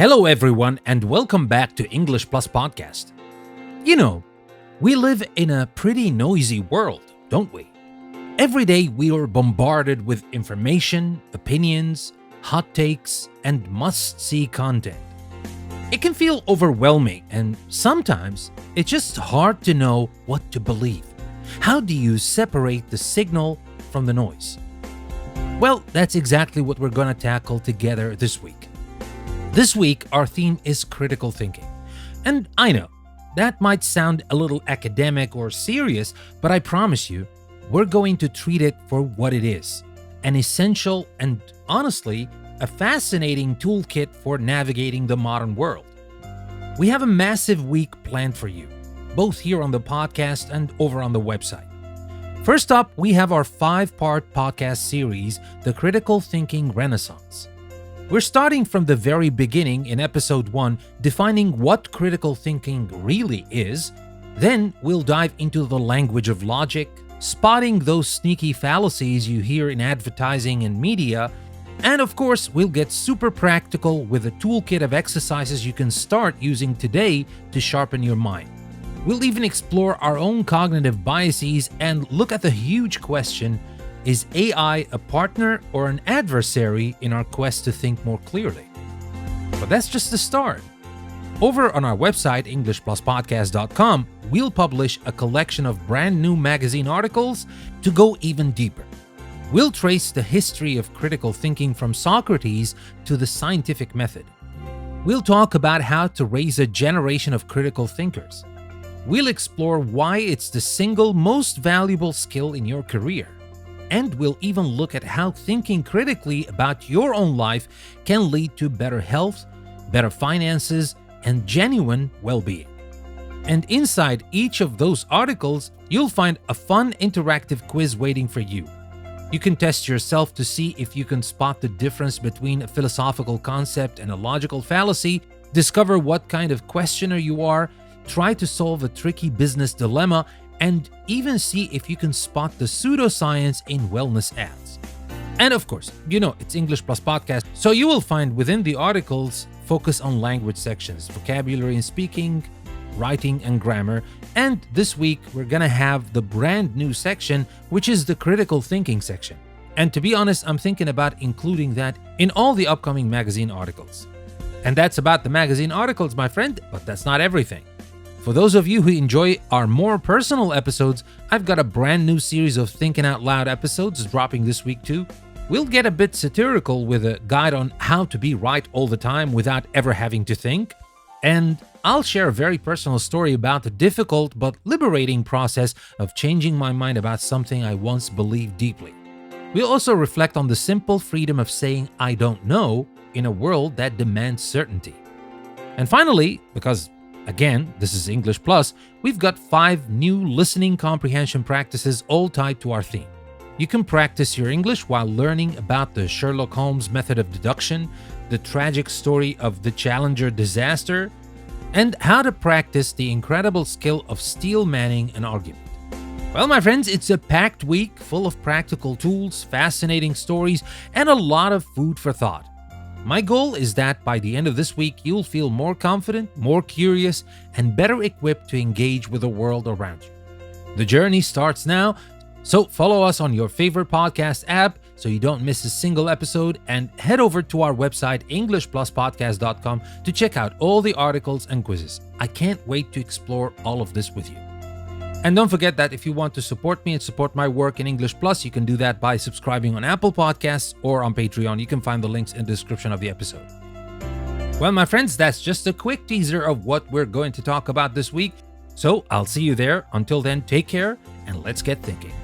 Hello, everyone, and welcome back to English Plus Podcast. You know, we live in a pretty noisy world, don't we? Every day we are bombarded with information, opinions, hot takes, and must-see content. It can feel overwhelming, and sometimes it's just hard to know what to believe. How do you separate the signal from the noise? Well, that's exactly what we're going to tackle together this week. This week, our theme is critical thinking. And I know, that might sound a little academic or serious, but I promise you, we're going to treat it for what it is. An essential and, honestly, a fascinating toolkit for navigating the modern world. We have a massive week planned for you, both here on the podcast and over on the website. First up, we have our 5-part podcast series, The Critical Thinking Renaissance. We're starting from the very beginning in episode 1, defining what critical thinking really is. Then we'll dive into the language of logic, spotting those sneaky fallacies you hear in advertising and media. And of course, we'll get super practical with a toolkit of exercises you can start using today to sharpen your mind. We'll even explore our own cognitive biases and look at the huge question: is AI a partner or an adversary in our quest to think more clearly? But that's just the start. Over on our website, EnglishPlusPodcast.com, we'll publish a collection of brand new magazine articles to go even deeper. We'll trace the history of critical thinking from Socrates to the scientific method. We'll talk about how to raise a generation of critical thinkers. We'll explore why it's the single most valuable skill in your career. And we'll even look at how thinking critically about your own life can lead to better health, better finances, and genuine well-being. And inside each of those articles, you'll find a fun interactive quiz waiting for you. You can test yourself to see if you can spot the difference between a philosophical concept and a logical fallacy, discover what kind of questioner you are, try to solve a tricky business dilemma, and even see if you can spot the pseudoscience in wellness ads. And of course, you know it's English Plus Podcast, so you will find within the articles focus on language sections, vocabulary and speaking, writing and grammar. And this week, we're gonna have the brand new section, which is the critical thinking section. And to be honest, I'm thinking about including that in all the upcoming magazine articles. And that's about the magazine articles, my friend, but that's not everything. For those of you who enjoy our more personal episodes, I've got a brand new series of Thinking Out Loud episodes dropping this week too. We'll get a bit satirical with a guide on how to be right all the time without ever having to think. And I'll share a very personal story about the difficult but liberating process of changing my mind about something I once believed deeply. We'll also reflect on the simple freedom of saying I don't know in a world that demands certainty. And finally, because again, this is English Plus, we've got 5 new listening comprehension practices all tied to our theme. You can practice your English while learning about the Sherlock Holmes method of deduction, the tragic story of the Challenger disaster, and how to practice the incredible skill of steel manning an argument. Well, my friends, it's a packed week full of practical tools, fascinating stories, and a lot of food for thought. My goal is that by the end of this week, you'll feel more confident, more curious, and better equipped to engage with the world around you. The journey starts now, so follow us on your favorite podcast app so you don't miss a single episode, and head over to our website, EnglishPlusPodcast.com, to check out all the articles and quizzes. I can't wait to explore all of this with you. And don't forget that if you want to support me and support my work in English Plus, you can do that by subscribing on Apple Podcasts or on Patreon. You can find the links in the description of the episode. Well, my friends, that's just a quick teaser of what we're going to talk about this week. So I'll see you there. Until then, take care and let's get thinking.